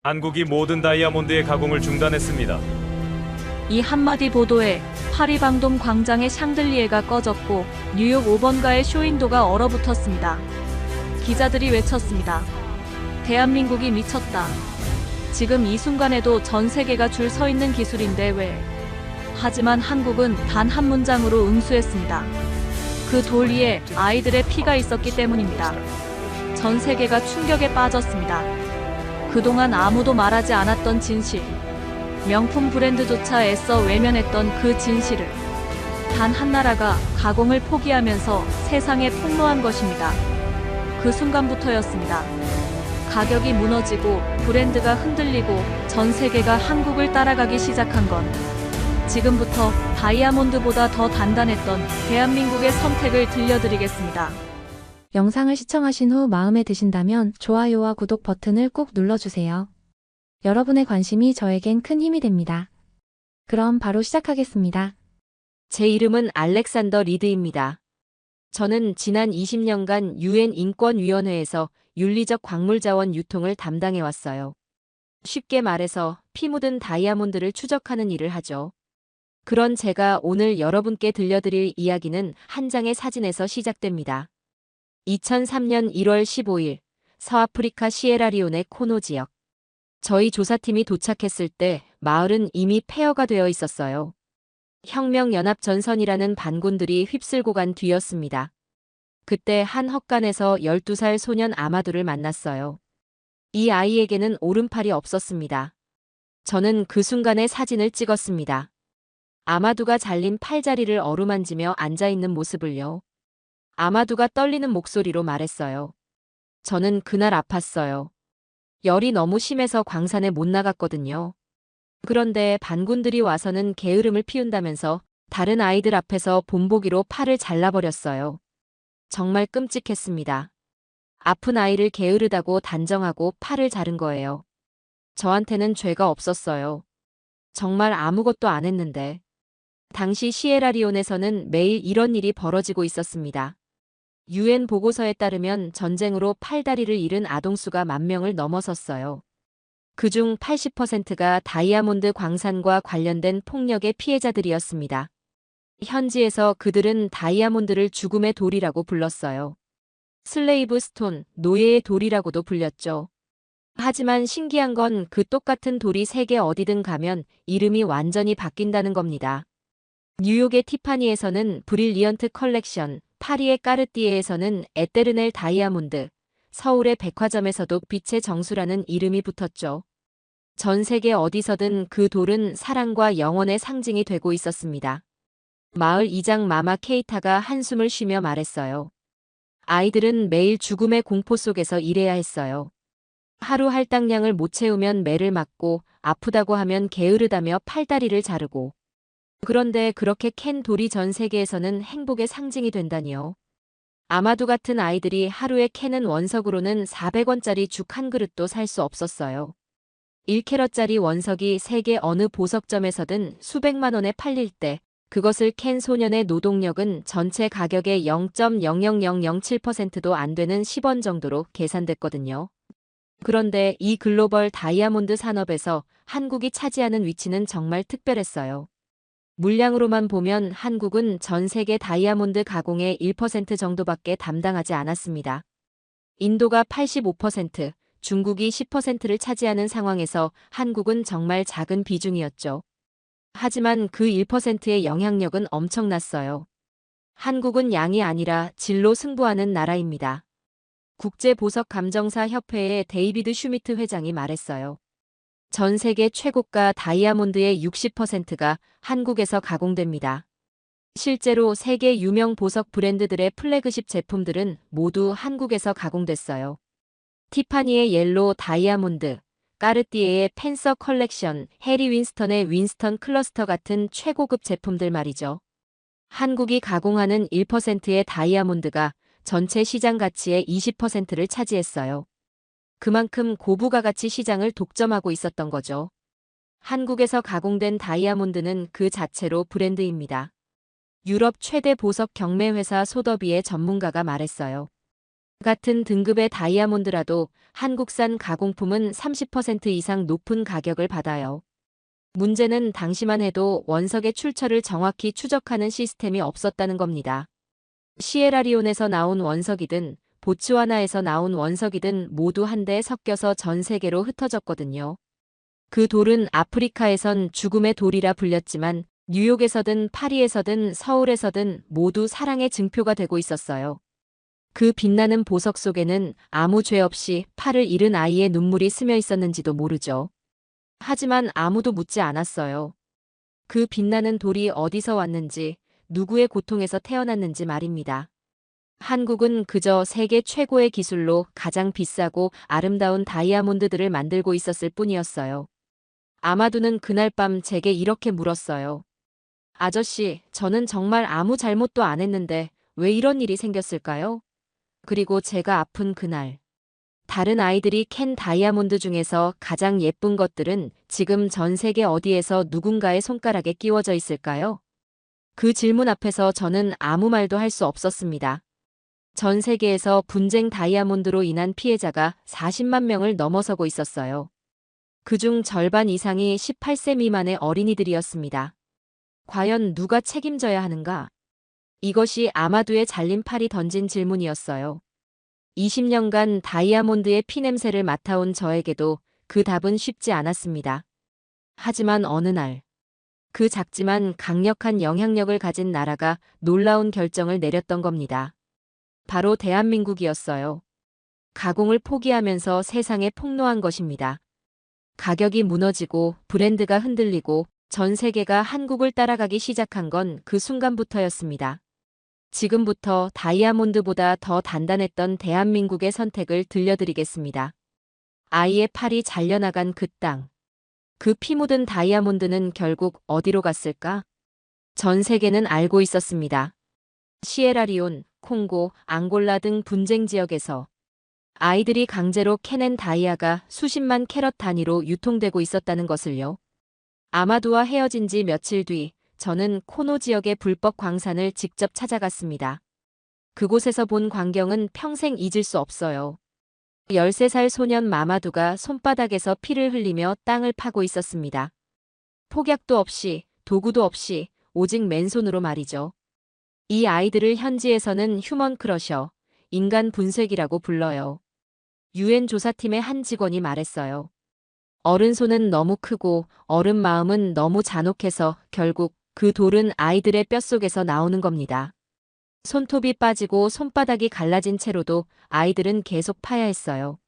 한국이 모든 다이아몬드의 가공을 중단했습니다. 이 한마디 보도에 파리 방돔 광장의 샹들리에가 꺼졌고 뉴욕 5번가의 쇼윈도가 얼어붙었습니다. 기자들이 외쳤습니다. 대한민국이 미쳤다. 지금 이 순간에도 전 세계가 줄 서 있는 기술인데 왜? 하지만 한국은 단 한 문장으로 응수했습니다. 그 돌 위에 아이들의 피가 있었기 때문입니다. 전 세계가 충격에 빠졌습니다. 그동안 아무도 말하지 않았던 진실. 명품 브랜드조차 애써 외면했던 그 진실을 단 한 나라가 가공을 포기하면서 세상에 폭로한 것입니다. 그 순간부터였습니다. 가격이 무너지고 브랜드가 흔들리고 전 세계가 한국을 따라가기 시작한 건 지금부터 다이아몬드보다 더 단단했던 대한민국의 선택을 들려드리겠습니다. 영상을 시청하신 후 마음에 드신다면 좋아요와 구독 버튼을 꼭 눌러주세요. 여러분의 관심이 저에겐 큰 힘이 됩니다. 그럼 바로 시작하겠습니다. 제 이름은 알렉산더 리드입니다. 저는 지난 20년간 유엔 인권위원회에서 윤리적 광물자원 유통을 담당해왔어요. 쉽게 말해서 피 묻은 다이아몬드를 추적하는 일을 하죠. 그런 제가 오늘 여러분께 들려드릴 이야기는 한 장의 사진에서 시작됩니다. 2003년 1월 15일 서아프리카 시에라리온의 코노 지역. 저희 조사팀이 도착했을 때 마을은 이미 폐허가 되어 있었어요. 혁명연합전선이라는 반군들이 휩쓸고 간 뒤였습니다. 그때 한 헛간에서 12살 소년 아마두를 만났어요. 이 아이에게는 오른팔이 없었습니다. 저는 그 순간의 사진을 찍었습니다. 아마두가 잘린 팔자리를 어루만지며 앉아있는 모습을요. 아마두가 떨리는 목소리로 말했어요. 저는 그날 아팠어요. 열이 너무 심해서 광산에 못 나갔거든요. 그런데 반군들이 와서는 게으름을 피운다면서 다른 아이들 앞에서 본보기로 팔을 잘라버렸어요. 정말 끔찍했습니다. 아픈 아이를 게으르다고 단정하고 팔을 자른 거예요. 저한테는 죄가 없었어요. 정말 아무것도 안 했는데. 당시 시에라리온에서는 매일 이런 일이 벌어지고 있었습니다. 유엔 보고서에 따르면 전쟁으로 팔다리를 잃은 아동수가 10,000명을 넘어섰어요. 그중 80%가 다이아몬드 광산과 관련된 폭력의 피해자들이었습니다. 현지에서 그들은 다이아몬드를 죽음의 돌이라고 불렀어요. 슬레이브 스톤, 노예의 돌이라고도 불렸죠. 하지만 신기한 건 그 똑같은 돌이 세계 어디든 가면 이름이 완전히 바뀐다는 겁니다. 뉴욕의 티파니에서는 브릴리언트 컬렉션, 파리의 까르띠에에서는 에테르넬 다이아몬드, 서울의 백화점에서도 빛의 정수라는 이름이 붙었죠. 전 세계 어디서든 그 돌은 사랑과 영원의 상징이 되고 있었습니다. 마을 이장 마마 케이타가 한숨을 쉬며 말했어요. 아이들은 매일 죽음의 공포 속에서 일해야 했어요. 하루 할당량을 못 채우면 매를 맞고 아프다고 하면 게으르다며 팔다리를 자르고. 그런데 그렇게 캔 돌이 전 세계에서는 행복의 상징이 된다니요. 아마두 같은 아이들이 하루에 캐는 원석으로는 400원짜리 죽 한 그릇도 살 수 없었어요. 1캐럿짜리 원석이 세계 어느 보석점에서든 수백만 원에 팔릴 때 그것을 캔 소년의 노동력은 전체 가격의 0.00007%도 안 되는 10원 정도로 계산됐거든요. 그런데 이 글로벌 다이아몬드 산업에서 한국이 차지하는 위치는 정말 특별했어요. 물량으로만 보면 한국은 전 세계 다이아몬드 가공의 1% 정도밖에 담당하지 않았습니다. 인도가 85%, 중국이 10%를 차지하는 상황에서 한국은 정말 작은 비중이었죠. 하지만 그 1%의 영향력은 엄청났어요. 한국은 양이 아니라 질로 승부하는 나라입니다. 국제보석감정사 협회의 데이비드 슈미트 회장이 말했어요. 전 세계 최고가 다이아몬드의 60%가 한국에서 가공됩니다. 실제로 세계 유명 보석 브랜드들의 플래그십 제품들은 모두 한국에서 가공됐어요. 티파니의 옐로우 다이아몬드, 까르띠에의 펜서 컬렉션, 해리 윈스턴의 윈스턴 클러스터 같은 최고급 제품들 말이죠. 한국이 가공하는 1%의 다이아몬드가 전체 시장 가치의 20%를 차지했어요. 그만큼 고부가 가치 시장을 독점하고 있었던 거죠. 한국에서 가공된 다이아몬드는 그 자체로 브랜드입니다. 유럽 최대 보석 경매회사 소더비의 전문가가 말했어요. 같은 등급의 다이아몬드라도 한국산 가공품은 30% 이상 높은 가격을 받아요. 문제는 당시만 해도 원석의 출처를 정확히 추적하는 시스템이 없었다는 겁니다. 시에라리온에서 나온 원석이든 보츠와나에서 나온 원석이든 모두 한데에 섞여서 전 세계로 흩어졌거든요. 그 돌은 아프리카에선 죽음의 돌이라 불렸지만 뉴욕에서든 파리에서든 서울에서든 모두 사랑의 증표가 되고 있었어요. 그 빛나는 보석 속에는 아무 죄 없이 팔을 잃은 아이의 눈물이 스며 있었는지도 모르죠. 하지만 아무도 묻지 않았어요. 그 빛나는 돌이 어디서 왔는지, 누구의 고통에서 태어났는지 말입니다. 한국은 그저 세계 최고의 기술로 가장 비싸고 아름다운 다이아몬드들을 만들고 있었을 뿐이었어요. 아마두는 그날 밤 제게 이렇게 물었어요. 아저씨, 저는 정말 아무 잘못도 안 했는데 왜 이런 일이 생겼을까요? 그리고 제가 아픈 그날. 다른 아이들이 캔 다이아몬드 중에서 가장 예쁜 것들은 지금 전 세계 어디에서 누군가의 손가락에 끼워져 있을까요? 그 질문 앞에서 저는 아무 말도 할 수 없었습니다. 전 세계에서 분쟁 다이아몬드로 인한 피해자가 40만 명을 넘어서고 있었어요. 그중 절반 이상이 18세 미만의 어린이들이었습니다. 과연 누가 책임져야 하는가? 이것이 아마두의 잘린 팔이 던진 질문이었어요. 20년간 다이아몬드의 피냄새를 맡아온 저에게도 그 답은 쉽지 않았습니다. 하지만 어느 날, 그 작지만 강력한 영향력을 가진 나라가 놀라운 결정을 내렸던 겁니다. 바로 대한민국이었어요. 가공을 포기하면서 세상에 폭로한 것입니다. 가격이 무너지고 브랜드가 흔들리고 전 세계가 한국을 따라가기 시작한 건 그 순간부터였습니다. 지금부터 다이아몬드보다 더 단단했던 대한민국의 선택을 들려드리겠습니다. 아이의 팔이 잘려나간 그 땅. 그 피 묻은 다이아몬드는 결국 어디로 갔을까? 전 세계는 알고 있었습니다. 시에라리온, 콩고, 앙골라 등 분쟁 지역에서 아이들이 강제로 캐낸 다이아가 수십만 캐럿 단위로 유통되고 있었다는 것을요. 아마두와 헤어진 지 며칠 뒤 저는 코노 지역의 불법 광산을 직접 찾아갔습니다. 그곳에서 본 광경은 평생 잊을 수 없어요. 13살 소년 마마두가 손바닥에서 피를 흘리며 땅을 파고 있었습니다. 폭약도 없이, 도구도 없이, 오직 맨손으로 말이죠. 이 아이들을 현지에서는 휴먼 크러셔, 인간 분쇄기라고 불러요. 유엔 조사팀의 한 직원이 말했어요. 어른 손은 너무 크고 어른 마음은 너무 잔혹해서 결국 그 돌은 아이들의 뼛속에서 나오는 겁니다. 손톱이 빠지고 손바닥이 갈라진 채로도 아이들은 계속 파야 했어요.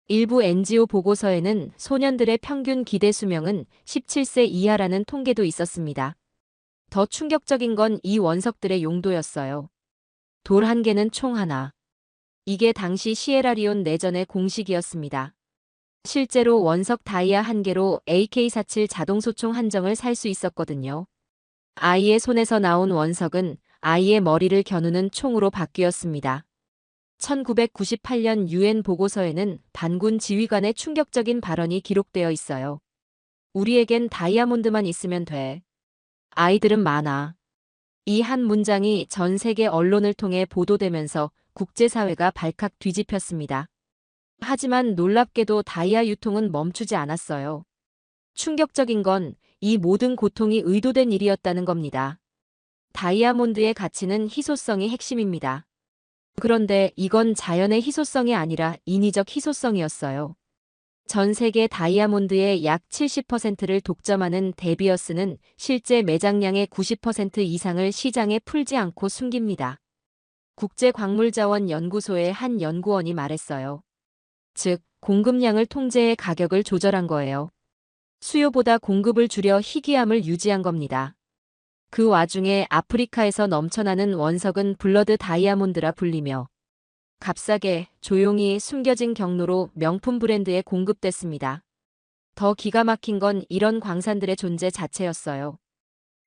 일부 NGO 보고서에는 소년들의 평균 기대 수명은 17세 이하라는 통계도 있었습니다. 더 충격적인 건 이 원석들의 용도였어요. 돌 한 개는 총 하나. 이게 당시 시에라리온 내전의 공식이었습니다. 실제로 원석 다이아 한 개로 AK-47 자동소총 한정을 살 수 있었거든요. 아이의 손에서 나온 원석은 아이의 머리를 겨누는 총으로 바뀌었습니다. 1998년 유엔 보고서에는 반군 지휘관의 충격적인 발언이 기록되어 있어요. 우리에겐 다이아몬드만 있으면 돼. 아이들은 많아. 이 한 문장이 전 세계 언론을 통해 보도되면서 국제사회가 발칵 뒤집혔습니다. 하지만 놀랍게도 다이아 유통은 멈추지 않았어요. 충격적인 건 이 모든 고통이 의도된 일이었다는 겁니다. 다이아몬드의 가치는 희소성이 핵심입니다. 그런데 이건 자연의 희소성이 아니라 인위적 희소성이었어요. 전 세계 다이아몬드의 약 70%를 독점하는 데비어스는 실제 매장량의 90% 이상을 시장에 풀지 않고 숨깁니다. 국제광물자원연구소의 한 연구원이 말했어요. 즉, 공급량을 통제해 가격을 조절한 거예요. 수요보다 공급을 줄여 희귀함을 유지한 겁니다. 그 와중에 아프리카에서 넘쳐나는 원석은 블러드 다이아몬드라 불리며 값싸게 조용히 숨겨진 경로로 명품 브랜드에 공급됐습니다. 더 기가 막힌 건 이런 광산들의 존재 자체였어요.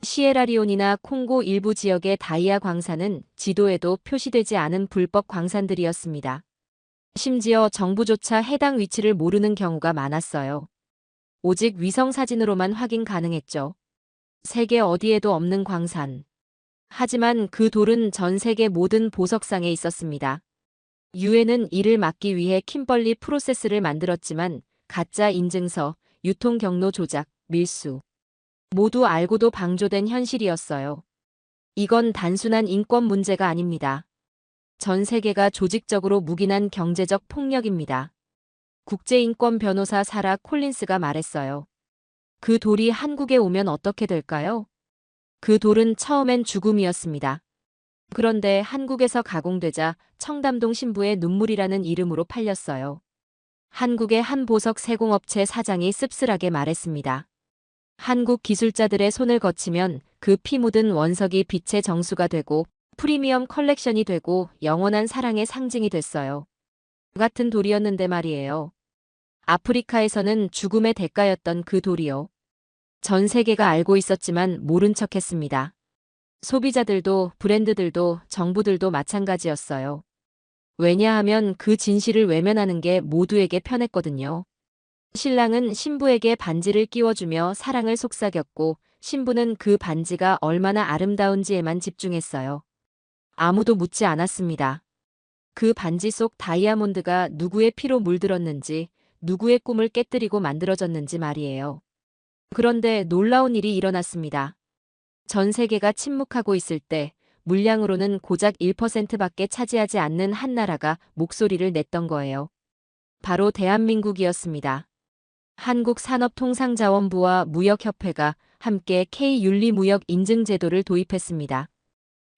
시에라리온이나 콩고 일부 지역의 다이아 광산은 지도에도 표시되지 않은 불법 광산들이었습니다. 심지어 정부조차 해당 위치를 모르는 경우가 많았어요. 오직 위성사진으로만 확인 가능했죠. 세계 어디에도 없는 광산. 하지만 그 돌은 전 세계 모든 보석상에 있었습니다. 유엔은 이를 막기 위해 킴벌리 프로세스를 만들었지만 가짜 인증서, 유통 경로 조작, 밀수 모두 알고도 방조된 현실이었어요. 이건 단순한 인권 문제가 아닙니다. 전 세계가 조직적으로 묵인한 경제적 폭력입니다. 국제인권 변호사 사라 콜린스가 말했어요. 그 돌이 한국에 오면 어떻게 될까요? 그 돌은 처음엔 죽음이었습니다. 그런데 한국에서 가공되자 청담동 신부의 눈물이라는 이름으로 팔렸어요. 한국의 한 보석 세공업체 사장이 씁쓸하게 말했습니다. 한국 기술자들의 손을 거치면 그 피 묻은 원석이 빛의 정수가 되고 프리미엄 컬렉션이 되고 영원한 사랑의 상징이 됐어요. 같은 돌이었는데 말이에요. 아프리카에서는 죽음의 대가였던 그 돌이요. 전 세계가 알고 있었지만 모른 척했습니다. 소비자들도 브랜드들도 정부들도 마찬가지였어요. 왜냐하면 그 진실을 외면하는 게 모두에게 편했거든요. 신랑은 신부에게 반지를 끼워주며 사랑을 속삭였고 신부는 그 반지가 얼마나 아름다운지에만 집중했어요. 아무도 묻지 않았습니다. 그 반지 속 다이아몬드가 누구의 피로 물들었는지, 누구의 꿈을 깨뜨리고 만들어졌는지 말이에요. 그런데 놀라운 일이 일어났습니다. 전 세계가 침묵하고 있을 때 물량으로는 고작 1%밖에 차지하지 않는 한 나라가 목소리를 냈던 거예요. 바로 대한민국이었습니다. 한국산업통상자원부와 무역협회가 함께 K-윤리무역인증제도를 도입했습니다.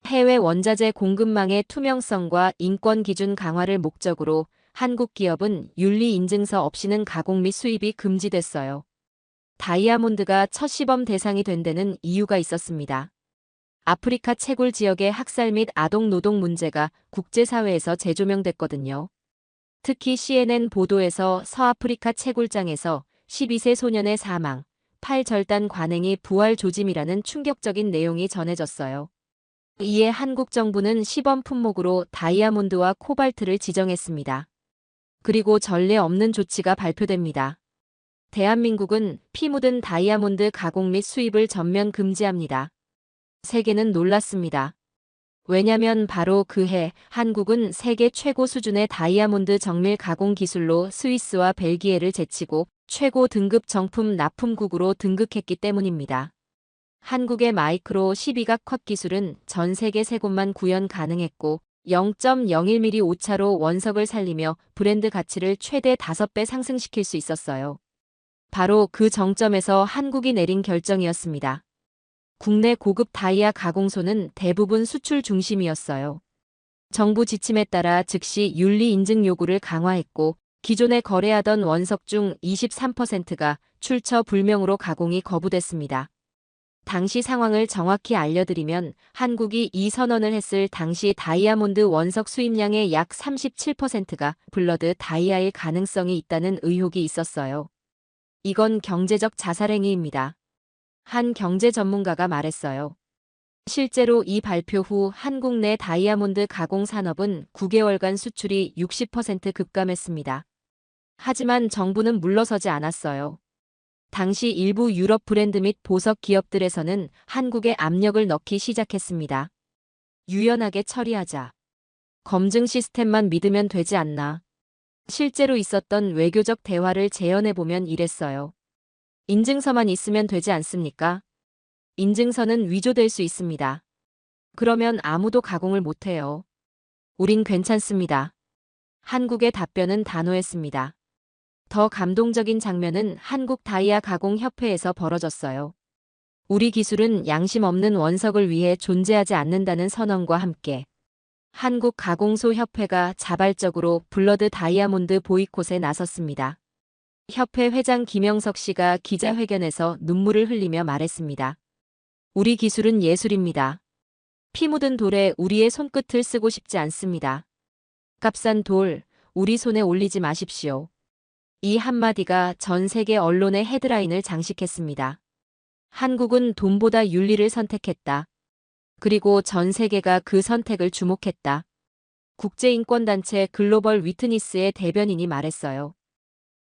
해외 원자재 공급망의 투명성과 인권 기준 강화를 목적으로 한국 기업은 윤리인증서 없이는 가공 및 수입이 금지됐어요. 다이아몬드가 첫 시범 대상이 된 데는 이유가 있었습니다. 아프리카 채굴 지역의 학살 및 아동 노동 문제가 국제사회에서 재조명됐거든요. 특히 CNN 보도에서 서아프리카 채굴장에서 12세 소년의 사망, 팔 절단 관행이 부활 조짐이라는 충격적인 내용이 전해졌어요. 이에 한국 정부는 시범 품목으로 다이아몬드와 코발트를 지정했습니다. 그리고 전례 없는 조치가 발표됩니다. 대한민국은 피 묻은 다이아몬드 가공 및 수입을 전면 금지합니다. 세계는 놀랐습니다. 왜냐면 바로 그해 한국은 세계 최고 수준의 다이아몬드 정밀 가공 기술로 스위스와 벨기에를 제치고 최고 등급 정품 납품국으로 등극했기 때문입니다. 한국의 마이크로 12각 컷 기술은 전 세계 3곳만 구현 가능했고 0.01mm 오차로 원석을 살리며 브랜드 가치를 최대 5배 상승시킬 수 있었어요. 바로 그 정점에서 한국이 내린 결정이었습니다. 국내 고급 다이아 가공소는 대부분 수출 중심이었어요. 정부 지침에 따라 즉시 윤리 인증 요구를 강화했고 기존에 거래하던 원석 중 23%가 출처 불명으로 가공이 거부됐습니다. 당시 상황을 정확히 알려드리면 한국이 이 선언을 했을 당시 다이아몬드 원석 수입량의 약 37%가 블러드 다이아일 가능성이 있다는 의혹이 있었어요. 이건 경제적 자살행위입니다. 한 경제 전문가가 말했어요. 실제로 이 발표 후 한국 내 다이아몬드 가공 산업은 9개월간 수출이 60% 급감했습니다. 하지만 정부는 물러서지 않았어요. 당시 일부 유럽 브랜드 및 보석 기업들에서는 한국에 압력을 넣기 시작했습니다. 유연하게 처리하자. 검증 시스템만 믿으면 되지 않나. 실제로 있었던 외교적 대화를 재현해보면 이랬어요. 인증서만 있으면 되지 않습니까? 인증서는 위조될 수 있습니다. 그러면 아무도 가공을 못해요. 우린 괜찮습니다. 한국의 답변은 단호했습니다. 더 감동적인 장면은 한국 다이아 가공 협회에서 벌어졌어요. 우리 기술은 양심 없는 원석을 위해 존재하지 않는다는 선언과 함께 한국 가공소 협회가 자발적으로 블러드 다이아몬드 보이콧에 나섰습니다. 협회 회장 김영석 씨가 기자회견에서 눈물을 흘리며 말했습니다. 우리 기술은 예술입니다. 피 묻은 돌에 우리의 손끝을 쓰고 싶지 않습니다. 값싼 돌, 우리 손에 올리지 마십시오. 이 한마디가 전 세계 언론의 헤드라인을 장식했습니다. 한국은 돈보다 윤리를 선택했다. 그리고 전 세계가 그 선택을 주목했다. 국제인권단체 글로벌 위트니스의 대변인이 말했어요.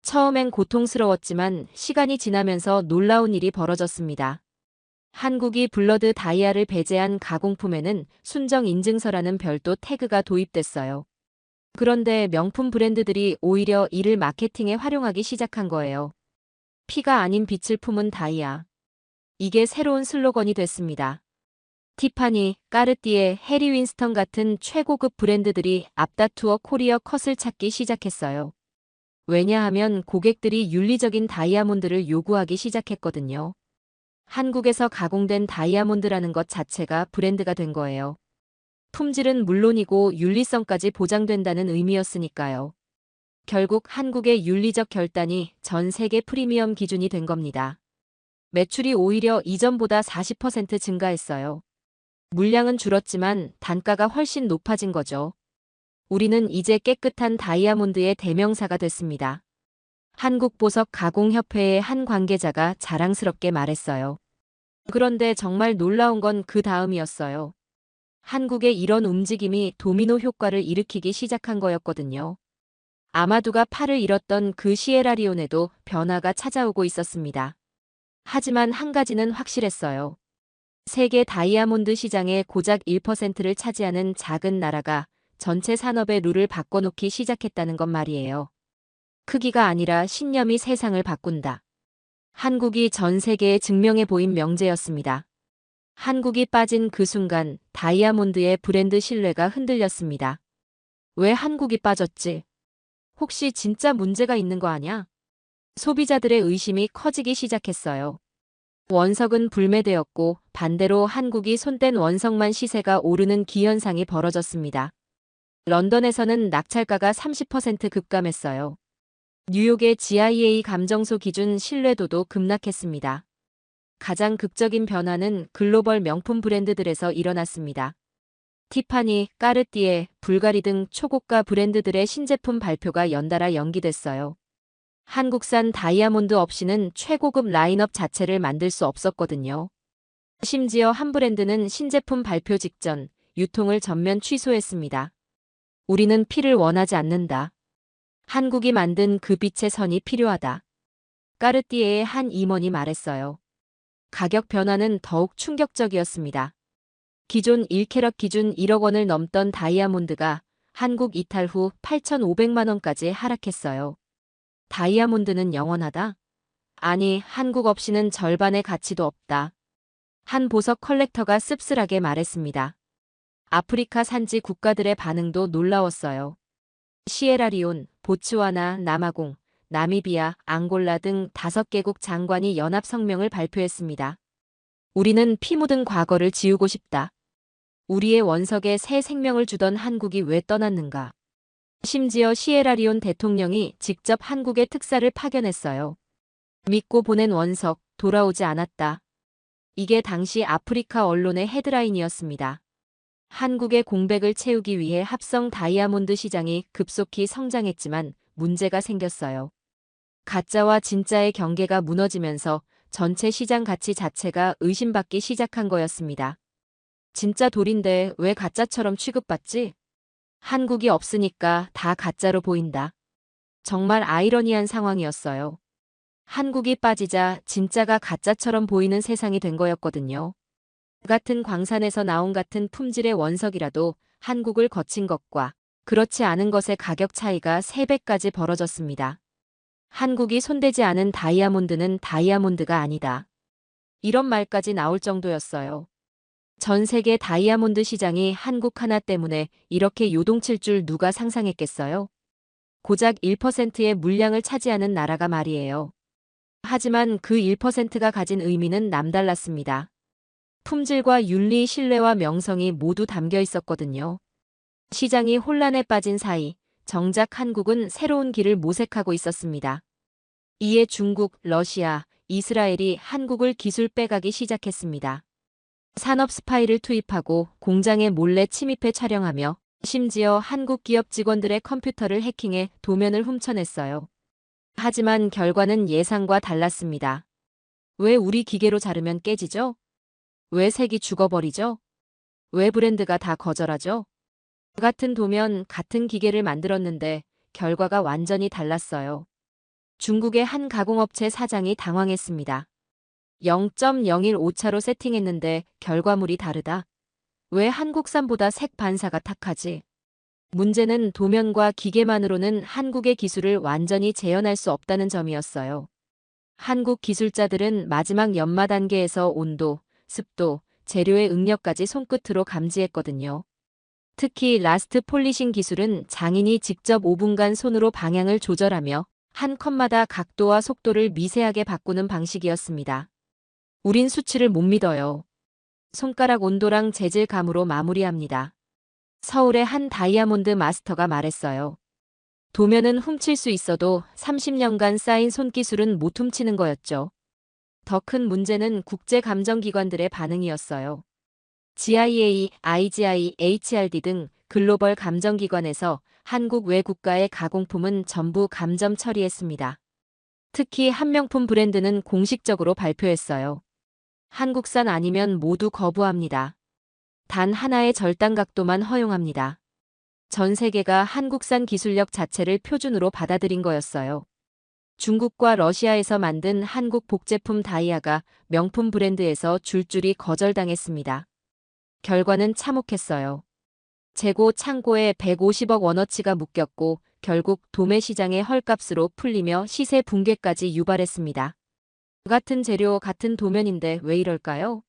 처음엔 고통스러웠지만 시간이 지나면서 놀라운 일이 벌어졌습니다. 한국이 블러드 다이아를 배제한 가공품에는 순정 인증서라는 별도 태그가 도입됐어요. 그런데 명품 브랜드들이 오히려 이를 마케팅에 활용하기 시작한 거예요. 피가 아닌 빛을 품은 다이아. 이게 새로운 슬로건이 됐습니다. 티파니, 까르띠에, 해리 윈스턴 같은 최고급 브랜드들이 앞다투어 코리어 컷을 찾기 시작했어요. 왜냐하면 고객들이 윤리적인 다이아몬드를 요구하기 시작했거든요. 한국에서 가공된 다이아몬드라는 것 자체가 브랜드가 된 거예요. 품질은 물론이고 윤리성까지 보장된다는 의미였으니까요. 결국 한국의 윤리적 결단이 전 세계 프리미엄 기준이 된 겁니다. 매출이 오히려 이전보다 40% 증가했어요. 물량은 줄었지만 단가가 훨씬 높아진 거죠. 우리는 이제 깨끗한 다이아몬드의 대명사가 됐습니다. 한국보석가공협회의 한 관계자가 자랑스럽게 말했어요. 그런데 정말 놀라운 건 그 다음이었어요. 한국의 이런 움직임이 도미노 효과를 일으키기 시작한 거였거든요. 아마두가 팔을 잃었던 그 시에라리온에도 변화가 찾아오고 있었습니다. 하지만 한 가지는 확실했어요. 세계 다이아몬드 시장의 고작 1%를 차지하는 작은 나라가 전체 산업의 룰을 바꿔놓기 시작했다는 것 말이에요. 크기가 아니라 신념이 세상을 바꾼다. 한국이 전 세계에 증명해 보인 명제였습니다. 한국이 빠진 그 순간 다이아몬드의 브랜드 신뢰가 흔들렸습니다. 왜 한국이 빠졌지? 혹시 진짜 문제가 있는 거 아냐? 소비자들의 의심이 커지기 시작했어요. 원석은 불매되었고 반대로 한국이 손댄 원석만 시세가 오르는 기현상이 벌어졌습니다. 런던에서는 낙찰가가 30% 급감했어요. 뉴욕의 GIA 감정소 기준 신뢰도도 급락했습니다. 가장 극적인 변화는 글로벌 명품 브랜드들에서 일어났습니다. 티파니, 까르띠에, 불가리 등 초고가 브랜드들의 신제품 발표가 연달아 연기됐어요. 한국산 다이아몬드 없이는 최고급 라인업 자체를 만들 수 없었거든요. 심지어 한 브랜드는 신제품 발표 직전 유통을 전면 취소했습니다. 우리는 피를 원하지 않는다. 한국이 만든 그 빛의 선이 필요하다. 까르띠에의 한 임원이 말했어요. 가격 변화는 더욱 충격적이었습니다. 기존 1캐럿 기준 1억 원을 넘던 다이아몬드가 한국 이탈 후 8,500만 원까지 하락했어요. 다이아몬드는 영원하다? 아니, 한국 없이는 절반의 가치도 없다. 한 보석 컬렉터가 씁쓸하게 말했습니다. 아프리카 산지 국가들의 반응도 놀라웠어요. 시에라리온, 보츠와나, 남아공, 나미비아, 앙골라 등 5개국 장관이 연합 성명을 발표했습니다. 우리는 피 묻은 과거를 지우고 싶다. 우리의 원석에 새 생명을 주던 한국이 왜 떠났는가. 심지어 시에라리온 대통령이 직접 한국의 특사를 파견했어요. 믿고 보낸 원석, 돌아오지 않았다. 이게 당시 아프리카 언론의 헤드라인이었습니다. 한국의 공백을 채우기 위해 합성 다이아몬드 시장이 급속히 성장했지만 문제가 생겼어요. 가짜와 진짜의 경계가 무너지면서 전체 시장 가치 자체가 의심받기 시작한 거였습니다. 진짜 돌인데 왜 가짜처럼 취급받지? 한국이 없으니까 다 가짜로 보인다. 정말 아이러니한 상황이었어요. 한국이 빠지자 진짜가 가짜처럼 보이는 세상이 된 거였거든요. 같은 광산에서 나온 같은 품질의 원석이라도 한국을 거친 것과 그렇지 않은 것의 가격 차이가 3배까지 벌어졌습니다. 한국이 손대지 않은 다이아몬드는 다이아몬드가 아니다. 이런 말까지 나올 정도였어요. 전 세계 다이아몬드 시장이 한국 하나 때문에 이렇게 요동칠 줄 누가 상상했겠어요? 고작 1%의 물량을 차지하는 나라가 말이에요. 하지만 그 1%가 가진 의미는 남달랐습니다. 품질과 윤리, 신뢰와 명성이 모두 담겨 있었거든요. 시장이 혼란에 빠진 사이 정작 한국은 새로운 길을 모색하고 있었습니다. 이에 중국, 러시아, 이스라엘이 한국을 기술 빼가기 시작했습니다. 산업 스파이를 투입하고 공장에 몰래 침입해 촬영하며 심지어 한국 기업 직원들의 컴퓨터를 해킹해 도면을 훔쳐냈어요. 하지만 결과는 예상과 달랐습니다. 왜 우리 기계로 자르면 깨지죠? 왜 색이 죽어버리죠? 왜 브랜드가 다 거절하죠? 같은 도면, 같은 기계를 만들었는데 결과가 완전히 달랐어요. 중국의 한 가공업체 사장이 당황했습니다. 0.01 오차로 세팅했는데 결과물이 다르다. 왜 한국산보다 색 반사가 탁하지? 문제는 도면과 기계만으로는 한국의 기술을 완전히 재현할 수 없다는 점이었어요. 한국 기술자들은 마지막 연마 단계에서 온도, 습도, 재료의 응력까지 손끝으로 감지했거든요. 특히 라스트 폴리싱 기술은 장인이 직접 5분간 손으로 방향을 조절하며 한 컷마다 각도와 속도를 미세하게 바꾸는 방식이었습니다. 우린 수치를 못 믿어요. 손가락 온도랑 재질감으로 마무리합니다. 서울의 한 다이아몬드 마스터가 말했어요. 도면은 훔칠 수 있어도 30년간 쌓인 손기술은 못 훔치는 거였죠. 더 큰 문제는 국제감정기관들의 반응이었어요. GIA, IGI, HRD 등 글로벌 감정기관에서 한국 외 국가의 가공품은 전부 감점 처리했습니다. 특히 한 명품 브랜드는 공식적으로 발표했어요. 한국산 아니면 모두 거부합니다. 단 하나의 절단 각도만 허용합니다. 전 세계가 한국산 기술력 자체를 표준으로 받아들인 거였어요. 중국과 러시아에서 만든 한국 복제품 다이아가 명품 브랜드에서 줄줄이 거절당했습니다. 결과는 참혹했어요. 재고 창고에 150억 원어치가 묶였고 결국 도매 시장의 헐값으로 풀리며 시세 붕괴까지 유발했습니다. 같은 재료 같은 도면인데 왜 이럴까요?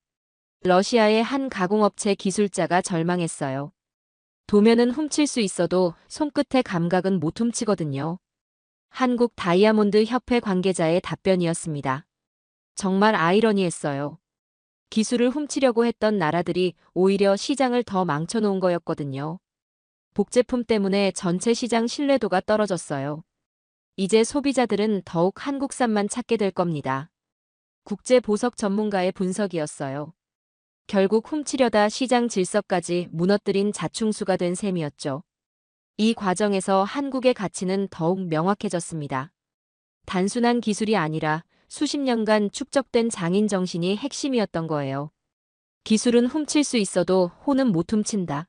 러시아의 한 가공업체 기술자가 절망했어요. 도면은 훔칠 수 있어도 손끝의 감각은 못 훔치거든요. 한국 다이아몬드 협회 관계자의 답변이었습니다. 정말 아이러니했어요. 기술을 훔치려고 했던 나라들이 오히려 시장을 더 망쳐놓은 거였거든요. 복제품 때문에 전체 시장 신뢰도가 떨어졌어요. 이제 소비자들은 더욱 한국산만 찾게 될 겁니다. 국제 보석 전문가의 분석이었어요. 결국 훔치려다 시장 질서까지 무너뜨린 자충수가 된 셈이었죠. 이 과정에서 한국의 가치는 더욱 명확해졌습니다. 단순한 기술이 아니라 수십 년간 축적된 장인 정신이 핵심이었던 거예요. 기술은 훔칠 수 있어도 혼은 못 훔친다.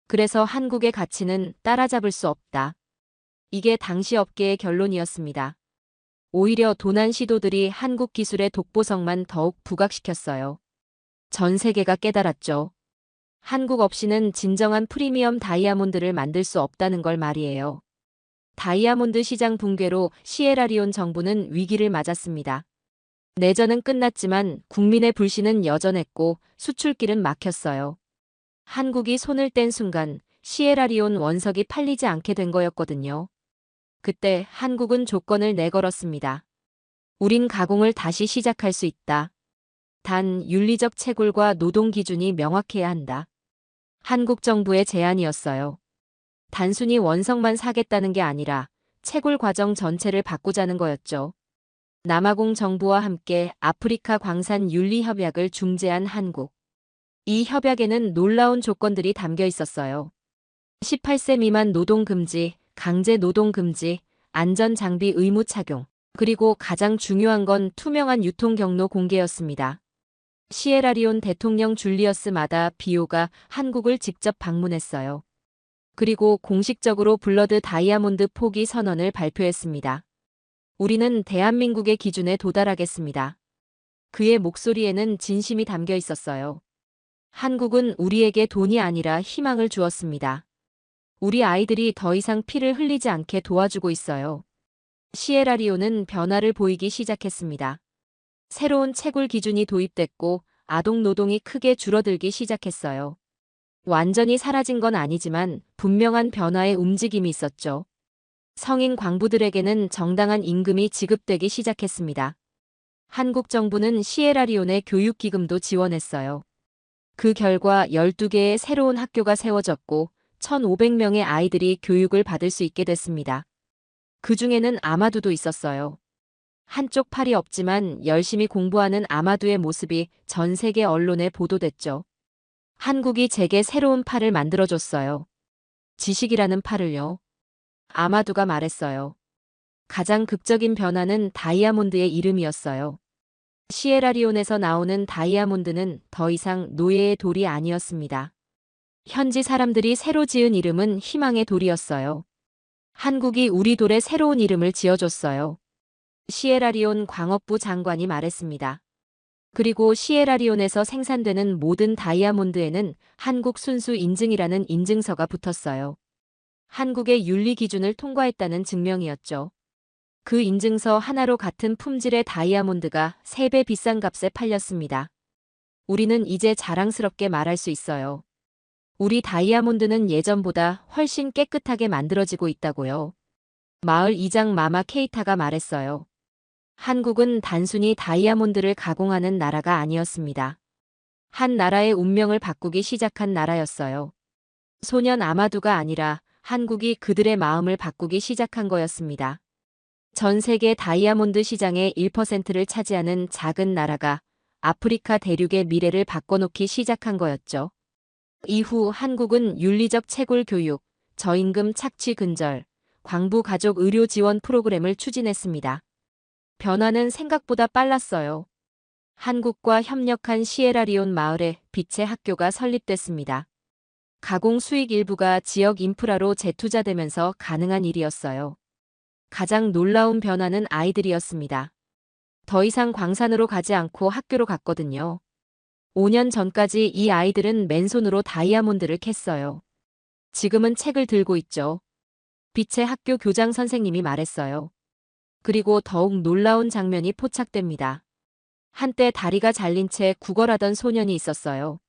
그래서 한국의 가치는 따라잡을 수 없다. 이게 당시 업계의 결론이었습니다. 오히려 도난 시도들이 한국 기술의 독보성만 더욱 부각시켰어요. 전 세계가 깨달았죠. 한국 없이는 진정한 프리미엄 다이아몬드를 만들 수 없다는 걸 말이에요. 다이아몬드 시장 붕괴로 시에라리온 정부는 위기를 맞았습니다. 내전은 끝났지만 국민의 불신은 여전했고 수출길은 막혔어요. 한국이 손을 뗀 순간 시에라리온 원석이 팔리지 않게 된 거였거든요. 그때 한국은 조건을 내걸었습니다. 우린 가공을 다시 시작할 수 있다. 단 윤리적 채굴과 노동 기준이 명확해야 한다. 한국 정부의 제안이었어요. 단순히 원석만 사겠다는 게 아니라 채굴 과정 전체를 바꾸자는 거였죠. 남아공 정부와 함께 아프리카 광산 윤리 협약을 중재한 한국. 이 협약에는 놀라운 조건들이 담겨 있었어요. 18세 미만 노동 금지, 강제 노동 금지, 안전 장비 의무 착용, 그리고 가장 중요한 건 투명한 유통 경로 공개였습니다. 시에라리온 대통령 줄리어스 마다 비오가 한국을 직접 방문했어요. 그리고 공식적으로 블러드 다이아몬드 포기 선언을 발표했습니다. 우리는 대한민국의 기준에 도달하겠습니다. 그의 목소리에는 진심이 담겨 있었어요. 한국은 우리에게 돈이 아니라 희망을 주었습니다. 우리 아이들이 더 이상 피를 흘리지 않게 도와주고 있어요. 시에라리온은 변화를 보이기 시작했습니다. 새로운 채굴 기준이 도입됐고 아동 노동이 크게 줄어들기 시작했어요. 완전히 사라진 건 아니지만 분명한 변화의 움직임이 있었죠. 성인 광부들에게는 정당한 임금이 지급되기 시작했습니다. 한국 정부는 시에라리온의 교육기금도 지원했어요. 그 결과 12개의 새로운 학교가 세워졌고 1,500명의 아이들이 교육을 받을 수 있게 됐습니다. 그 중에는 아마두도 있었어요. 한쪽 팔이 없지만 열심히 공부하는 아마두의 모습이 전 세계 언론에 보도됐죠. 한국이 제게 새로운 팔을 만들어줬어요. 지식이라는 팔을요. 아마두가 말했어요. 가장 극적인 변화는 다이아몬드의 이름이었어요. 시에라리온에서 나오는 다이아몬드는 더 이상 노예의 돌이 아니었습니다. 현지 사람들이 새로 지은 이름은 희망의 돌이었어요. 한국이 우리 돌에 새로운 이름을 지어줬어요. 시에라리온 광업부 장관이 말했습니다. 그리고 시에라리온에서 생산되는 모든 다이아몬드에는 한국 순수 인증이라는 인증서가 붙었어요. 한국의 윤리 기준을 통과했다는 증명이었죠. 그 인증서 하나로 같은 품질의 다이아몬드가 3배 비싼 값에 팔렸습니다. 우리는 이제 자랑스럽게 말할 수 있어요. 우리 다이아몬드는 예전보다 훨씬 깨끗하게 만들어지고 있다고요. 마을 이장 마마 케이타가 말했어요. 한국은 단순히 다이아몬드를 가공하는 나라가 아니었습니다. 한 나라의 운명을 바꾸기 시작한 나라였어요. 소년 아마두가 아니라 한국이 그들의 마음을 바꾸기 시작한 거였습니다. 전 세계 다이아몬드 시장의 1%를 차지하는 작은 나라가 아프리카 대륙의 미래를 바꿔놓기 시작한 거였죠. 이후 한국은 윤리적 채굴 교육, 저임금 착취 근절, 광부 가족 의료 지원 프로그램을 추진했습니다. 변화는 생각보다 빨랐어요. 한국과 협력한 시에라리온 마을에 빛의 학교가 설립됐습니다. 가공 수익 일부가 지역 인프라로 재투자되면서 가능한 일이었어요. 가장 놀라운 변화는 아이들이었습니다. 더 이상 광산으로 가지 않고 학교로 갔거든요. 5년 전까지 이 아이들은 맨손으로 다이아몬드를 캤어요. 지금은 책을 들고 있죠. 빛의 학교 교장 선생님이 말했어요. 그리고 더욱 놀라운 장면이 포착됩니다. 한때 다리가 잘린 채 구걸하던 소년이 있었어요.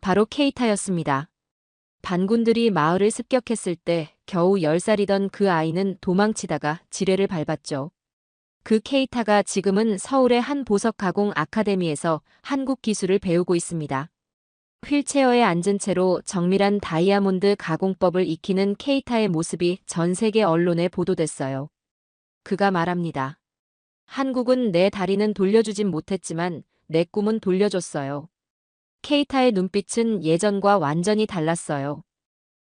바로 케이타였습니다. 반군들이 마을을 습격했을 때 겨우 10살이던 그 아이는 도망치다가 지뢰를 밟았죠. 그 케이타가 지금은 서울의 한 보석 가공 아카데미에서 한국 기술을 배우고 있습니다. 휠체어에 앉은 채로 정밀한 다이아몬드 가공법을 익히는 케이타의 모습이 전 세계 언론에 보도됐어요. 그가 말합니다. 한국은 내 다리는 돌려주진 못했지만 내 꿈은 돌려줬어요. 케이타의 눈빛은 예전과 완전히 달랐어요.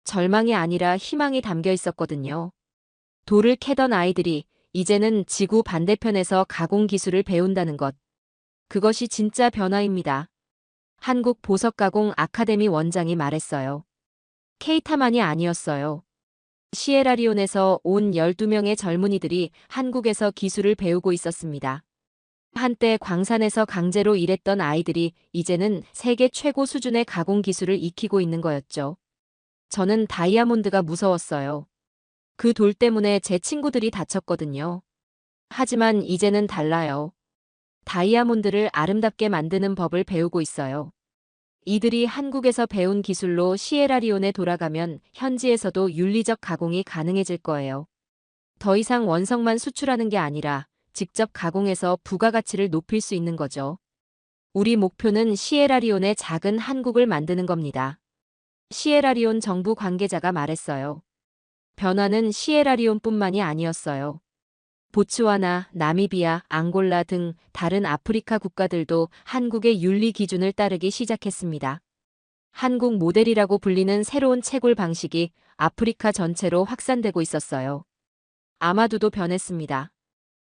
절망이 아니라 희망이 담겨 있었거든요. 돌을 캐던 아이들이 이제는 지구 반대편에서 가공 기술을 배운다는 것. 그것이 진짜 변화입니다. 한국 보석가공 아카데미 원장이 말했어요. 케이타만이 아니었어요. 시에라리온에서 온 12명의 젊은이들이 한국에서 기술을 배우고 있었습니다. 한때 광산에서 강제로 일했던 아이들이 이제는 세계 최고 수준의 가공 기술을 익히고 있는 거였죠. 저는 다이아몬드가 무서웠어요. 그 돌 때문에 제 친구들이 다쳤거든요. 하지만 이제는 달라요. 다이아몬드를 아름답게 만드는 법을 배우고 있어요. 이들이 한국에서 배운 기술로 시에라리온에 돌아가면 현지에서도 윤리적 가공이 가능해질 거예요. 더 이상 원석만 수출하는 게 아니라 직접 가공해서 부가가치를 높일 수 있는 거죠. 우리 목표는 시에라리온의 작은 한국을 만드는 겁니다. 시에라리온 정부 관계자가 말했어요. 변화는 시에라리온뿐만이 아니었어요. 보츠와나, 나미비아, 앙골라 등 다른 아프리카 국가들도 한국의 윤리 기준을 따르기 시작했습니다. 한국 모델이라고 불리는 새로운 채굴 방식이 아프리카 전체로 확산되고 있었어요. 아마두도 변했습니다.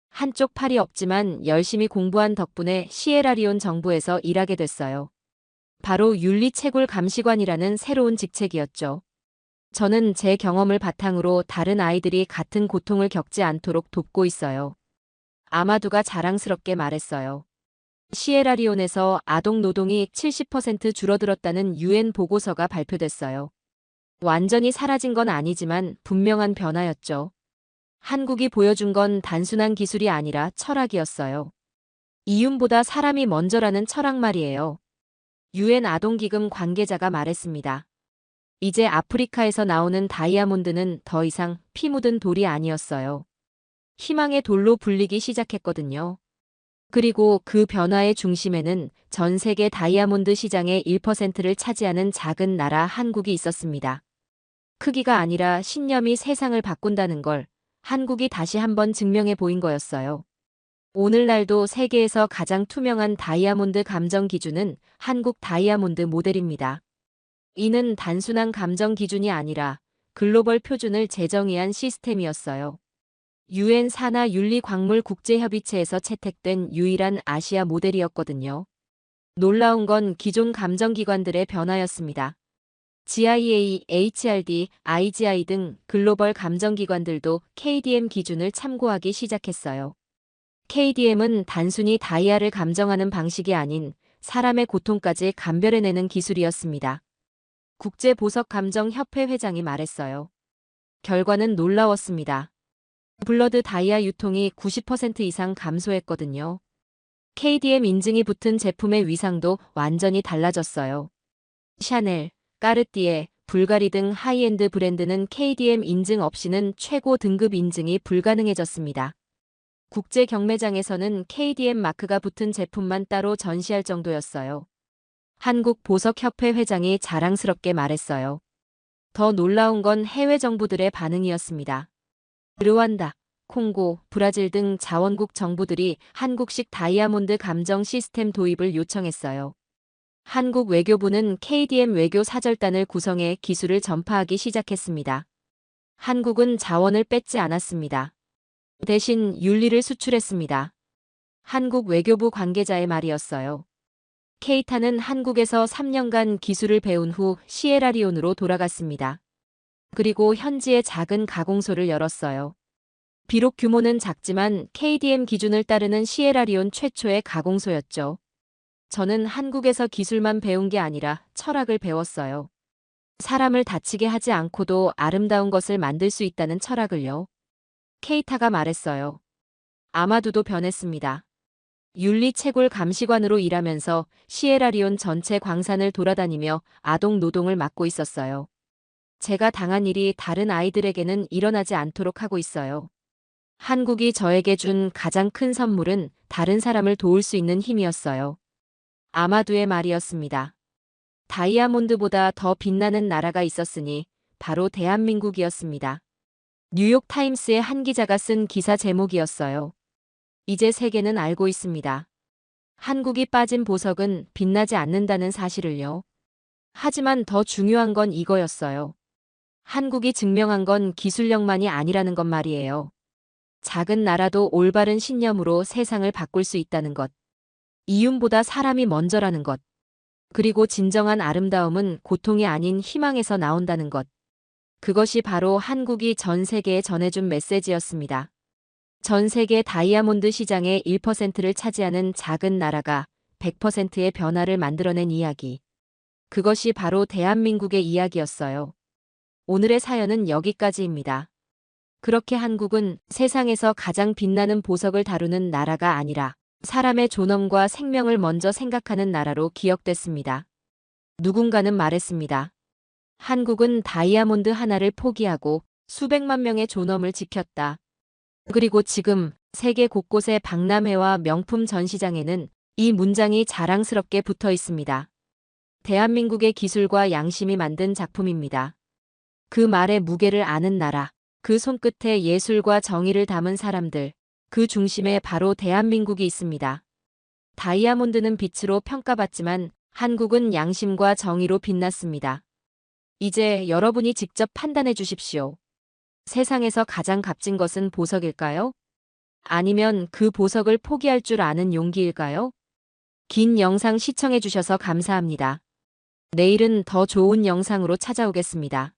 한쪽 팔이 없지만 열심히 공부한 덕분에 시에라리온 정부에서 일하게 됐어요. 바로 윤리채굴 감시관이라는 새로운 직책이었죠. 저는 제 경험을 바탕으로 다른 아이들이 같은 고통을 겪지 않도록 돕고 있어요. 아마두가 자랑스럽게 말했어요. 시에라리온에서 아동 노동이 70% 줄어들었다는 유엔 보고서가 발표됐어요. 완전히 사라진 건 아니지만 분명한 변화였죠. 한국이 보여준 건 단순한 기술이 아니라 철학이었어요. 이윤보다 사람이 먼저라는 철학 말이에요. 유엔 아동기금 관계자가 말했습니다. 이제 아프리카에서 나오는 다이아몬드는 더 이상 피 묻은 돌이 아니었어요. 희망의 돌로 불리기 시작했거든요. 그리고 그 변화의 중심에는 전 세계 다이아몬드 시장의 1%를 차지하는 작은 나라 한국이 있었습니다. 크기가 아니라 신념이 세상을 바꾼다는 걸 한국이 다시 한번 증명해 보인 거였어요. 오늘날도 세계에서 가장 투명한 다이아몬드 감정 기준은 한국 다이아몬드 모델입니다. 이는 단순한 감정 기준이 아니라 글로벌 표준을 재정의한 시스템이었어요. 유엔 산하 윤리 광물 국제협의체에서 채택된 유일한 아시아 모델이었거든요. 놀라운 건 기존 감정기관들의 변화였습니다. GIA, HRD, IGI 등 글로벌 감정기관들도 KDM 기준을 참고하기 시작했어요. KDM은 단순히 다이아를 감정하는 방식이 아닌 사람의 고통까지 감별해내는 기술이었습니다. 국제보석감정협회 회장이 말했어요. 결과는 놀라웠습니다. 블러드 다이아 유통이 90% 이상 감소했거든요. KDM 인증이 붙은 제품의 위상도 완전히 달라졌어요. 샤넬, 까르띠에, 불가리 등 하이엔드 브랜드는 KDM 인증 없이는 최고 등급 인증이 불가능해졌습니다. 국제 경매장에서는 KDM 마크가 붙은 제품만 따로 전시할 정도였어요. 한국 보석협회 회장이 자랑스럽게 말했어요. 더 놀라운 건 해외 정부들의 반응이었습니다. 르완다, 콩고, 브라질 등 자원국 정부들이 한국식 다이아몬드 감정 시스템 도입을 요청했어요. 한국 외교부는 KDM 외교 사절단을 구성해 기술을 전파하기 시작했습니다. 한국은 자원을 뺏지 않았습니다. 대신 윤리를 수출했습니다. 한국 외교부 관계자의 말이었어요. 케이타는 한국에서 3년간 기술을 배운 후 시에라리온으로 돌아갔습니다. 그리고 현지에 작은 가공소를 열었어요. 비록 규모는 작지만 KDM 기준을 따르는 시에라리온 최초의 가공소였죠. 저는 한국에서 기술만 배운 게 아니라 철학을 배웠어요. 사람을 다치게 하지 않고도 아름다운 것을 만들 수 있다는 철학을요. 케이타가 말했어요. 아마두도 변했습니다. 윤리 채굴 감시관으로 일하면서 시에라리온 전체 광산을 돌아다니며 아동 노동을 막고 있었어요. 제가 당한 일이 다른 아이들에게는 일어나지 않도록 하고 있어요. 한국이 저에게 준 가장 큰 선물은 다른 사람을 도울 수 있는 힘이었어요. 아마두의 말이었습니다. 다이아몬드보다 더 빛나는 나라가 있었으니 바로 대한민국이었습니다. 뉴욕타임스의 한 기자가 쓴 기사 제목이었어요. 이제 세계는 알고 있습니다. 한국이 빠진 보석은 빛나지 않는다는 사실을요. 하지만 더 중요한 건 이거였어요. 한국이 증명한 건 기술력만이 아니라는 것 말이에요. 작은 나라도 올바른 신념으로 세상을 바꿀 수 있다는 것. 이윤보다 사람이 먼저라는 것. 그리고 진정한 아름다움은 고통이 아닌 희망에서 나온다는 것. 그것이 바로 한국이 전 세계에 전해준 메시지였습니다. 전 세계 다이아몬드 시장의 1%를 차지하는 작은 나라가 100%의 변화를 만들어낸 이야기. 그것이 바로 대한민국의 이야기였어요. 오늘의 사연은 여기까지입니다. 그렇게 한국은 세상에서 가장 빛나는 보석을 다루는 나라가 아니라 사람의 존엄과 생명을 먼저 생각하는 나라로 기억됐습니다. 누군가는 말했습니다. 한국은 다이아몬드 하나를 포기하고 수백만 명의 존엄을 지켰다. 그리고 지금 세계 곳곳의 박람회와 명품 전시장에는 이 문장이 자랑스럽게 붙어 있습니다. 대한민국의 기술과 양심이 만든 작품입니다. 그 말의 무게를 아는 나라, 그 손끝에 예술과 정의를 담은 사람들, 그 중심에 바로 대한민국이 있습니다. 다이아몬드는 빛으로 평가받지만 한국은 양심과 정의로 빛났습니다. 이제 여러분이 직접 판단해 주십시오. 세상에서 가장 값진 것은 보석일까요? 아니면 그 보석을 포기할 줄 아는 용기일까요? 긴 영상 시청해 주셔서 감사합니다. 내일은 더 좋은 영상으로 찾아오겠습니다.